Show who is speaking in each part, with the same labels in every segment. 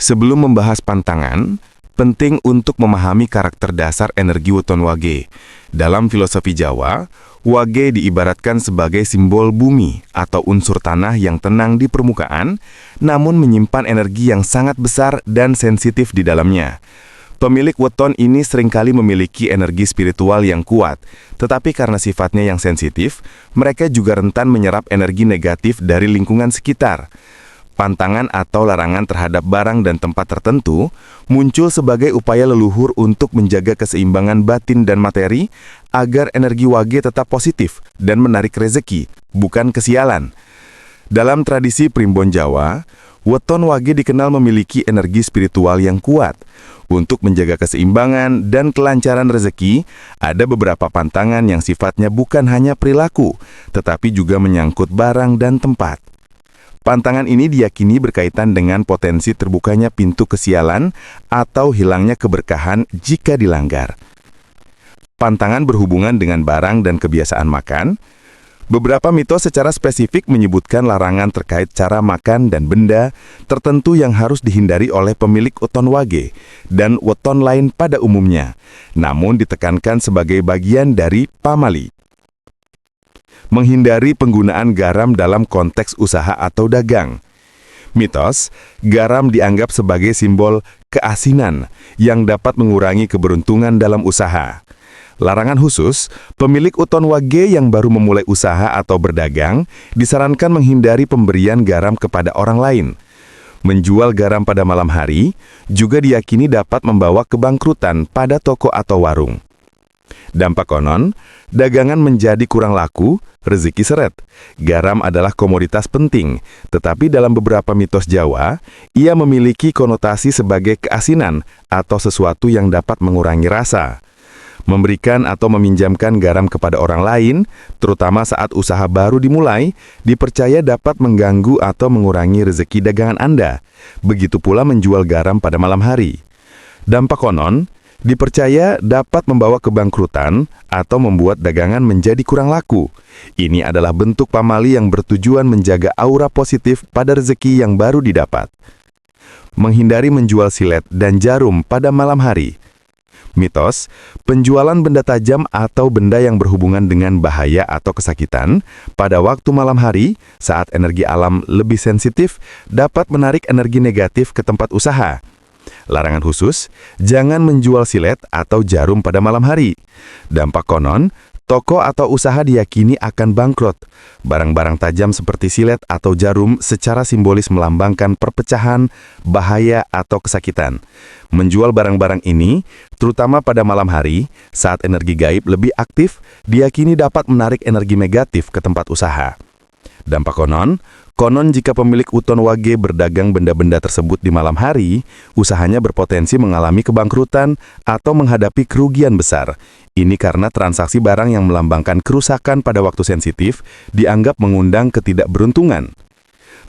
Speaker 1: Sebelum membahas pantangan, penting untuk memahami karakter dasar energi weton wage. Dalam filosofi Jawa, wage diibaratkan sebagai simbol bumi atau unsur tanah yang tenang di permukaan, namun menyimpan energi yang sangat besar dan sensitif di dalamnya. Pemilik weton ini seringkali memiliki energi spiritual yang kuat, tetapi karena sifatnya yang sensitif, mereka juga rentan menyerap energi negatif dari lingkungan sekitar. Pantangan atau larangan terhadap barang dan tempat tertentu muncul sebagai upaya leluhur untuk menjaga keseimbangan batin dan materi agar energi wage tetap positif dan menarik rezeki, bukan kesialan. Dalam tradisi primbon Jawa, weton wage dikenal memiliki energi spiritual yang kuat. Untuk menjaga keseimbangan dan kelancaran rezeki, ada beberapa pantangan yang sifatnya bukan hanya perilaku, tetapi juga menyangkut barang dan tempat. Pantangan ini diyakini berkaitan dengan potensi terbukanya pintu kesialan atau hilangnya keberkahan jika dilanggar. Pantangan berhubungan dengan barang dan kebiasaan makan. Beberapa mitos secara spesifik menyebutkan larangan terkait cara makan dan benda tertentu yang harus dihindari oleh pemilik weton wage dan weton lain pada umumnya, namun ditekankan sebagai bagian dari pamali. Menghindari penggunaan garam dalam konteks usaha atau dagang. Mitos, garam dianggap sebagai simbol keasinan yang dapat mengurangi keberuntungan dalam usaha. Larangan khusus, pemilik weton wage yang baru memulai usaha atau berdagang disarankan menghindari pemberian garam kepada orang lain. Menjual garam pada malam hari juga diyakini dapat membawa kebangkrutan pada toko atau warung. Dampak konon, dagangan menjadi kurang laku, rezeki seret. Garam adalah komoditas penting, tetapi dalam beberapa mitos Jawa, ia memiliki konotasi sebagai keasinan atau sesuatu yang dapat mengurangi rasa. Memberikan atau meminjamkan garam kepada orang lain, terutama saat usaha baru dimulai, dipercaya dapat mengganggu atau mengurangi rezeki dagangan Anda. Begitu pula menjual garam pada malam hari. Dampak konon, dipercaya dapat membawa kebangkrutan atau membuat dagangan menjadi kurang laku. Ini adalah bentuk pamali yang bertujuan menjaga aura positif pada rezeki yang baru didapat. Menghindari menjual silet dan jarum pada malam hari. Mitos, penjualan benda tajam atau benda yang berhubungan dengan bahaya atau kesakitan pada waktu malam hari saat energi alam lebih sensitif dapat menarik energi negatif ke tempat usaha. Larangan khusus, jangan menjual silet atau jarum pada malam hari. Dampak konon, toko atau usaha diyakini akan bangkrut. Barang-barang tajam seperti silet atau jarum secara simbolis melambangkan perpecahan, bahaya, atau kesakitan. Menjual barang-barang ini, terutama pada malam hari, saat energi gaib lebih aktif, diyakini dapat menarik energi negatif ke tempat usaha. Dampak konon jika pemilik weton wage berdagang benda-benda tersebut di malam hari, usahanya berpotensi mengalami kebangkrutan atau menghadapi kerugian besar. Ini karena transaksi barang yang melambangkan kerusakan pada waktu sensitif dianggap mengundang ketidakberuntungan.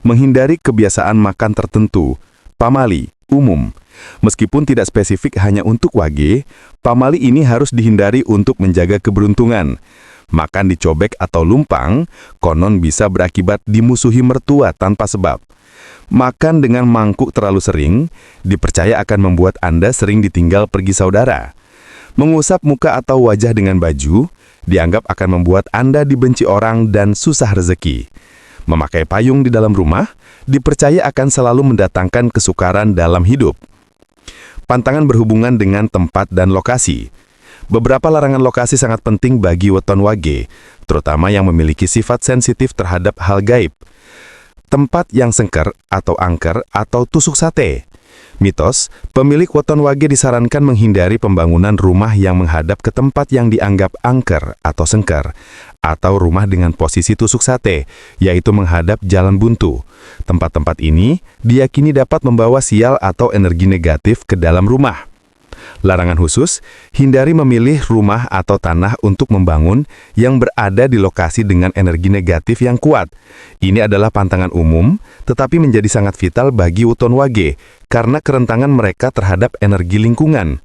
Speaker 1: Menghindari kebiasaan makan tertentu, pamali, umum. Meskipun tidak spesifik hanya untuk wage, pamali ini harus dihindari untuk menjaga keberuntungan. Makan dicobek atau lumpang, konon bisa berakibat dimusuhi mertua tanpa sebab. Makan dengan mangkuk terlalu sering, dipercaya akan membuat Anda sering ditinggal pergi saudara. Mengusap muka atau wajah dengan baju, dianggap akan membuat Anda dibenci orang dan susah rezeki. Memakai payung di dalam rumah, dipercaya akan selalu mendatangkan kesukaran dalam hidup. Pantangan berhubungan dengan tempat dan lokasi. Beberapa larangan lokasi sangat penting bagi weton wage, terutama yang memiliki sifat sensitif terhadap hal gaib. Tempat yang sengker atau angker atau tusuk sate. Mitos, pemilik weton wage disarankan menghindari pembangunan rumah yang menghadap ke tempat yang dianggap angker atau sengker, atau rumah dengan posisi tusuk sate, yaitu menghadap jalan buntu. Tempat-tempat ini diyakini dapat membawa sial atau energi negatif ke dalam rumah. Larangan khusus, hindari memilih rumah atau tanah untuk membangun yang berada di lokasi dengan energi negatif yang kuat. Ini adalah pantangan umum, tetapi menjadi sangat vital bagi weton wage karena kerentangan mereka terhadap energi lingkungan.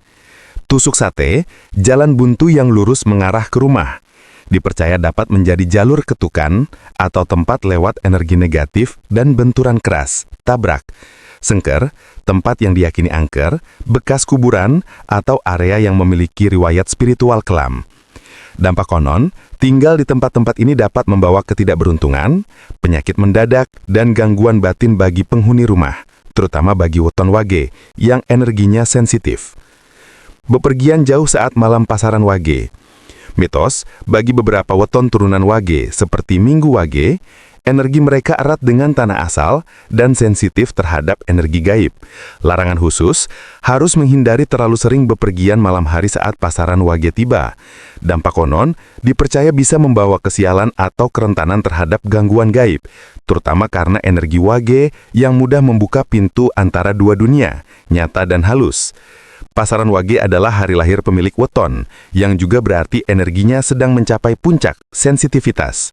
Speaker 1: Tusuk sate, jalan buntu yang lurus mengarah ke rumah. Dipercaya dapat menjadi jalur ketukan atau tempat lewat energi negatif dan benturan keras, tabrak. Sengker, tempat yang diyakini angker, bekas kuburan, atau area yang memiliki riwayat spiritual kelam. Dampak konon, tinggal di tempat-tempat ini dapat membawa ketidakberuntungan, penyakit mendadak, dan gangguan batin bagi penghuni rumah, terutama bagi weton wage yang energinya sensitif. Bepergian jauh saat malam pasaran wage. Mitos, bagi beberapa weton turunan wage seperti Minggu Wage, energi mereka erat dengan tanah asal dan sensitif terhadap energi gaib. Larangan khusus, harus menghindari terlalu sering bepergian malam hari saat pasaran wage tiba. Dampak konon, dipercaya bisa membawa kesialan atau kerentanan terhadap gangguan gaib, terutama karena energi wage yang mudah membuka pintu antara dua dunia, nyata dan halus. Pasaran wage adalah hari lahir pemilik weton, yang juga berarti energinya sedang mencapai puncak sensitivitas.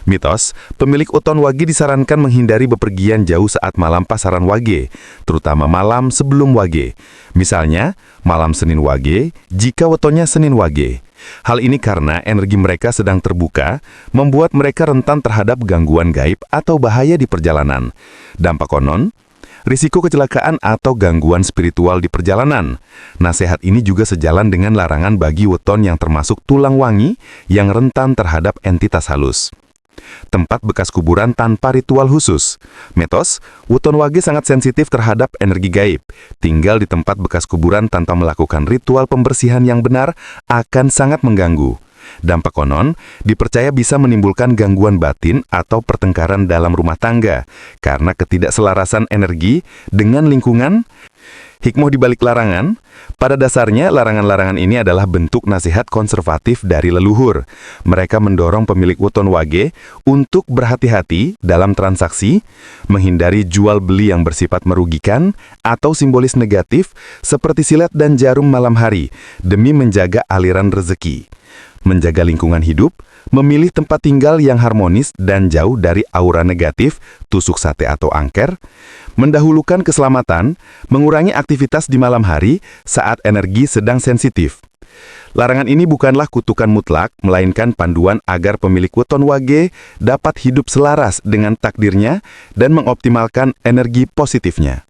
Speaker 1: Mitos, pemilik weton wage disarankan menghindari bepergian jauh saat malam pasaran wage, terutama malam sebelum wage. Misalnya, malam Senin wage, jika wetonnya Senin wage. Hal ini karena energi mereka sedang terbuka, membuat mereka rentan terhadap gangguan gaib atau bahaya di perjalanan. Dampak konon, risiko kecelakaan atau gangguan spiritual di perjalanan. Nasihat ini juga sejalan dengan larangan bagi weton yang termasuk tulang wangi yang rentan terhadap entitas halus. Tempat bekas kuburan tanpa ritual khusus. Mitos, weton wage sangat sensitif terhadap energi gaib. Tinggal di tempat bekas kuburan tanpa melakukan ritual pembersihan yang benar akan sangat mengganggu. Dampak konon, dipercaya bisa menimbulkan gangguan batin atau pertengkaran dalam rumah tangga karena ketidakselarasan energi dengan lingkungan. Hikmah di balik larangan, pada dasarnya larangan-larangan ini adalah bentuk nasihat konservatif dari leluhur. Mereka mendorong pemilik weton wage untuk berhati-hati dalam transaksi, menghindari jual beli yang bersifat merugikan atau simbolis negatif seperti silet dan jarum malam hari demi menjaga aliran rezeki. Menjaga lingkungan hidup, memilih tempat tinggal yang harmonis dan jauh dari aura negatif, tusuk sate atau angker, mendahulukan keselamatan, mengurangi aktivitas di malam hari saat energi sedang sensitif. Larangan ini bukanlah kutukan mutlak, melainkan panduan agar pemilik weton wage dapat hidup selaras dengan takdirnya dan mengoptimalkan energi positifnya.